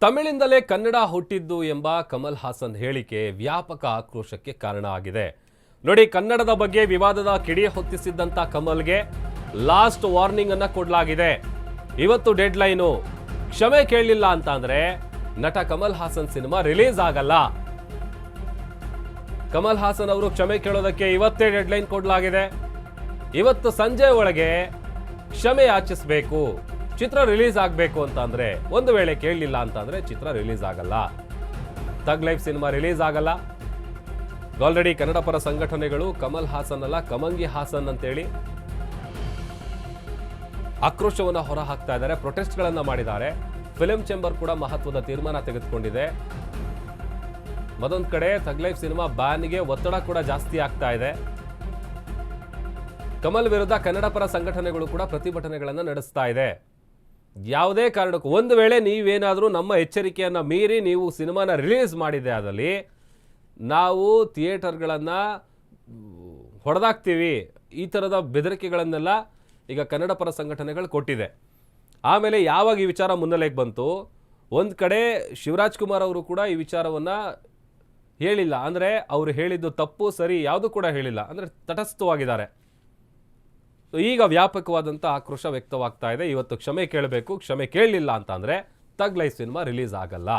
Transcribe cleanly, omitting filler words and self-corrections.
ತಮಿಳಿಂದಲೇ ಕನ್ನಡ ಹುಟ್ಟಿದ್ದು ಎಂಬ ಕಮಲ್ ಹಾಸನ್ ಹೇಳಿಕೆ ವ್ಯಾಪಕ ಆಕ್ರೋಶಕ್ಕೆ ಕಾರಣ ಆಗಿದೆ. ನೋಡಿ, ಕನ್ನಡದ ಬಗ್ಗೆ ವಿವಾದದ ಕಿಡಿ ಹೊತ್ತಿಸಿದ್ದಂತ ಕಮಲ್ಗೆ ಲಾಸ್ಟ್ ವಾರ್ನಿಂಗ್ ಅನ್ನ ಕೊಡಲಾಗಿದೆ. ಇವತ್ತು ಡೆಡ್ ಲೈನು. ಕ್ಷಮೆ ಕೇಳಲಿಲ್ಲ ಅಂತ ಅಂದ್ರೆ ನಟ ಕಮಲ್ ಹಾಸನ್ ಸಿನಿಮಾ ರಿಲೀಸ್ ಆಗಲ್ಲ. ಕಮಲ್ ಹಾಸನ್ ಅವರು ಕ್ಷಮೆ ಕೇಳೋದಕ್ಕೆ ಇವತ್ತೇ ಡೆಡ್ ಲೈನ್ ಕೊಡಲಾಗಿದೆ. ಇವತ್ತು ಸಂಜೆ ಒಳಗೆ ಕ್ಷಮೆ ಯಾಚಿಸಬೇಕು. ಚಿತ್ರ ರಿಲೀಸ್ ಆಗಬೇಕು ಅಂತ ಅಂದ್ರೆ, ಒಂದು ವೇಳೆ ಕೇಳಲಿಲ್ಲ ಅಂತ ಅಂದ್ರೆ ಚಿತ್ರ ರಿಲೀಸ್ ಆಗಲ್ಲ. ಥಗ್ ಲೈಫ್ ಸಿನಿಮಾ ರಿಲೀಸ್ ಆಗಲ್ಲ. ಆಲ್ರೆಡಿ ಕನ್ನಡ ಪರ ಸಂಘಟನೆಗಳು ಕಮಲ್ ಹಾಸನ್ ಅಲ್ಲ, ಕಮಂಗಿ ಹಾಸನ್ ಅಂತೇಳಿ ಆಕ್ರೋಶವನ್ನು ಹೊರ ಹಾಕ್ತಾ ಇದ್ದಾರೆ, ಪ್ರೊಟೆಸ್ಟ್ಗಳನ್ನ ಮಾಡಿದ್ದಾರೆ. ಫಿಲ್ಮ್ ಚೇಂಬರ್ ಕೂಡ ಮಹತ್ವದ ತೀರ್ಮಾನ ತೆಗೆದುಕೊಂಡಿದೆ. ಮತ್ತೊಂದು ಕಡೆ ಥಗ್ ಲೈಫ್ ಸಿನಿಮಾ ಬ್ಯಾನ್ಗೆ ಒತ್ತಡ ಕೂಡ ಜಾಸ್ತಿ ಆಗ್ತಾ ಇದೆ. ಕಮಲ್ ವಿರುದ್ಧ ಕನ್ನಡ ಪರ ಸಂಘಟನೆಗಳು ಕೂಡ ಪ್ರತಿಭಟನೆಗಳನ್ನು ನಡೆಸ್ತಾ ಇದೆ. ಯಾವುದೇ ಕಾರಣಕ್ಕೂ ಒಂದು ವೇಳೆ ನೀವೇನಾದರೂ ನಮ್ಮ ಎಚ್ಚರಿಕೆಯನ್ನು ಮೀರಿ ನೀವು ಸಿನಿಮಾನ ರಿಲೀಸ್ ಮಾಡಿದೆ ಆದಲ್ಲಿ ನಾವು ಥಿಯೇಟರ್ಗಳನ್ನು ಹೊಡೆದಾಕ್ತೀವಿ, ಈ ಥರದ ಬೆದರಿಕೆಗಳನ್ನೆಲ್ಲ ಈಗ ಕನ್ನಡ ಪರ ಸಂಘಟನೆಗಳು ಕೊಟ್ಟಿದೆ. ಆಮೇಲೆ ಯಾವಾಗ ಈ ವಿಚಾರ ಮುನ್ನೆಲೆಗೆ ಬಂತು, ಒಂದು ಕಡೆ ಶಿವರಾಜ್ ಕುಮಾರ್ ಅವರು ಕೂಡ ಈ ವಿಚಾರವನ್ನು ಹೇಳಿಲ್ಲ, ಅಂದರೆ ಅವರು ಹೇಳಿದ್ದು ತಪ್ಪು ಸರಿ ಯಾವುದು ಕೂಡ ಹೇಳಿಲ್ಲ, ಅಂದರೆ ತಟಸ್ಥವಾಗಿದ್ದಾರೆ. ಈಗ ವ್ಯಾಪಕವಾದಂಥ ಆಕ್ರೋಶ ವ್ಯಕ್ತವಾಗ್ತಾ ಇದೆ. ಇವತ್ತು ಕ್ಷಮೆ ಕೇಳಬೇಕು, ಕ್ಷಮೆ ಕೇಳಲಿಲ್ಲ ಅಂತ ಅಂದರೆ ಥಗ್ ಲೈಫ್ ಸಿನಿಮಾ ರಿಲೀಸ್ ಆಗಲ್ಲ.